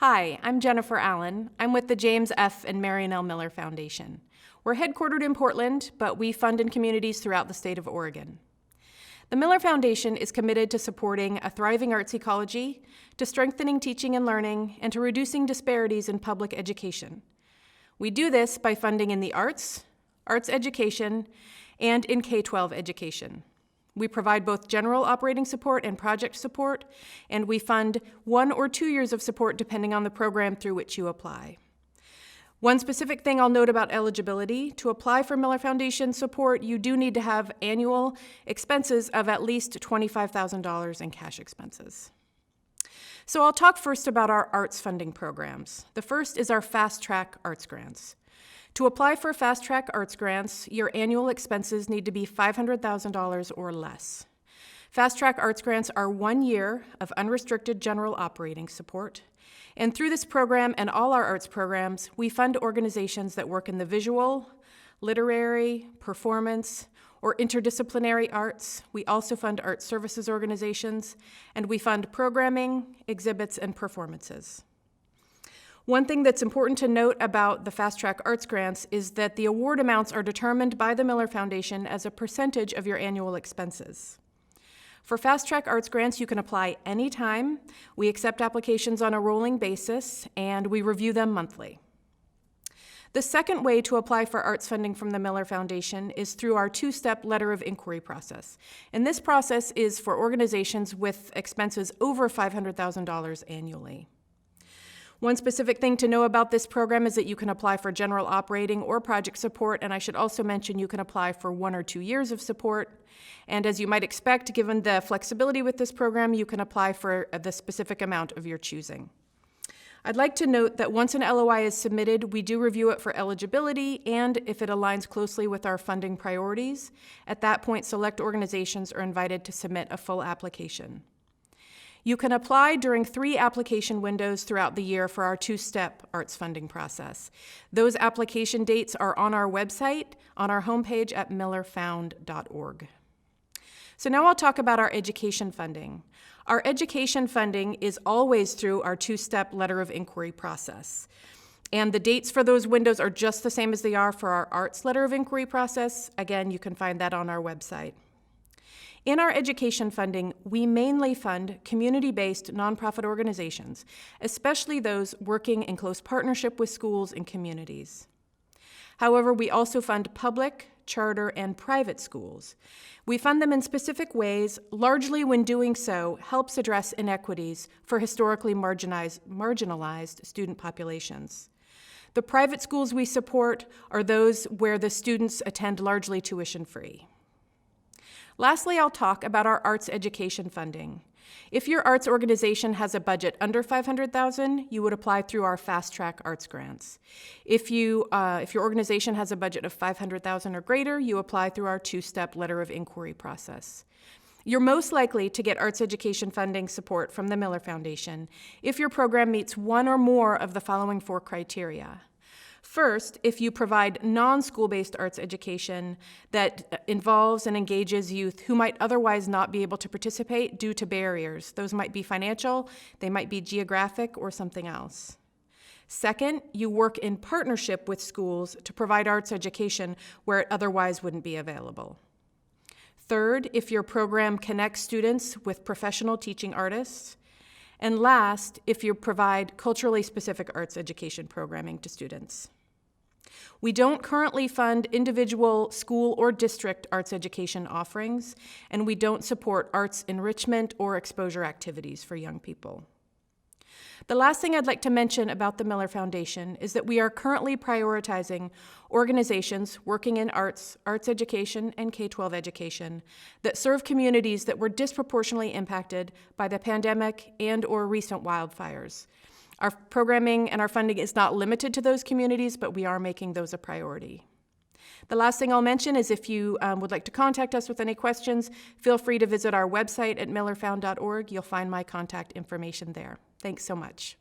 Hi, I'm Jennifer Allen. I'm with the James F. and Marion L. Miller Foundation. We're headquartered in Portland, but we fund in communities throughout the state of Oregon. The Miller Foundation is committed to supporting a thriving arts ecology, to strengthening teaching and learning, and to reducing disparities in public education. We do this by funding in the arts, arts education, and in K-12 education. We provide both general operating support and project support, and we fund 1 or 2 years of support depending on the program through which you apply. One specific thing I'll note about eligibility: to apply for Miller Foundation support, you do need to have annual expenses of at least $25,000 in cash expenses. So I'll talk first about our arts funding programs. The first is our Fast Track Arts Grants. To apply for Fast Track Arts Grants, your annual expenses need to be $500,000 or less. Fast Track Arts Grants are 1 year of unrestricted general operating support. And through this program and all our arts programs, we fund organizations that work in the visual, literary, performance, or interdisciplinary arts. We also fund art services organizations, and we fund programming, exhibits, and performances. One thing that's important to note about the Fast Track Arts Grants is that the award amounts are determined by the Miller Foundation as a percentage of your annual expenses. For Fast Track Arts Grants, you can apply anytime. We accept applications on a rolling basis, and we review them monthly. The second way to apply for arts funding from the Miller Foundation is through our 2-step letter of inquiry process. And this process is for organizations with expenses over $500,000 annually. One specific thing to know about this program is that you can apply for general operating or project support, and I should also mention you can apply for 1 or 2 years of support. And as you might expect, given the flexibility with this program, you can apply for the specific amount of your choosing. I'd like to note that once an LOI is submitted, we do review it for eligibility, and if it aligns closely with our funding priorities, at that point, select organizations are invited to submit a full application. You can apply during 3 application windows throughout the year for our 2-step arts funding process. Those application dates are on our website, on our homepage at millerfound.org. So now I'll talk about our education funding. Our education funding is always through our 2-step letter of inquiry process. And the dates for those windows are just the same as they are for our arts letter of inquiry process. Again, you can find that on our website. In our education funding, we mainly fund community-based nonprofit organizations, especially those working in close partnership with schools and communities. However, we also fund public, charter, and private schools. We fund them in specific ways, largely when doing so helps address inequities for historically marginalized student populations. The private schools we support are those where the students attend largely tuition-free. Lastly, I'll talk about our arts education funding. If your arts organization has a budget under $500,000, you would apply through our Fast Track Arts Grants. If your organization has a budget of $500,000 or greater, you apply through our 2-step letter of inquiry process. You're most likely to get arts education funding support from the Miller Foundation if your program meets 1 or more of the following 4 criteria. First, if you provide non-school-based arts education that involves and engages youth who might otherwise not be able to participate due to barriers. Those might be financial, they might be geographic, or something else. Second, you work in partnership with schools to provide arts education where it otherwise wouldn't be available. Third, if your program connects students with professional teaching artists. And last, if you provide culturally specific arts education programming to students. We don't currently fund individual school or district arts education offerings, and we don't support arts enrichment or exposure activities for young people. The last thing I'd like to mention about the Miller Foundation is that we are currently prioritizing organizations working in arts, arts education, and K-12 education that serve communities that were disproportionately impacted by the pandemic and/or recent wildfires. Our programming and our funding is not limited to those communities, but we are making those a priority. The last thing I'll mention is if you would like to contact us with any questions, feel free to visit our website at millerfound.org. You'll find my contact information there. Thanks so much.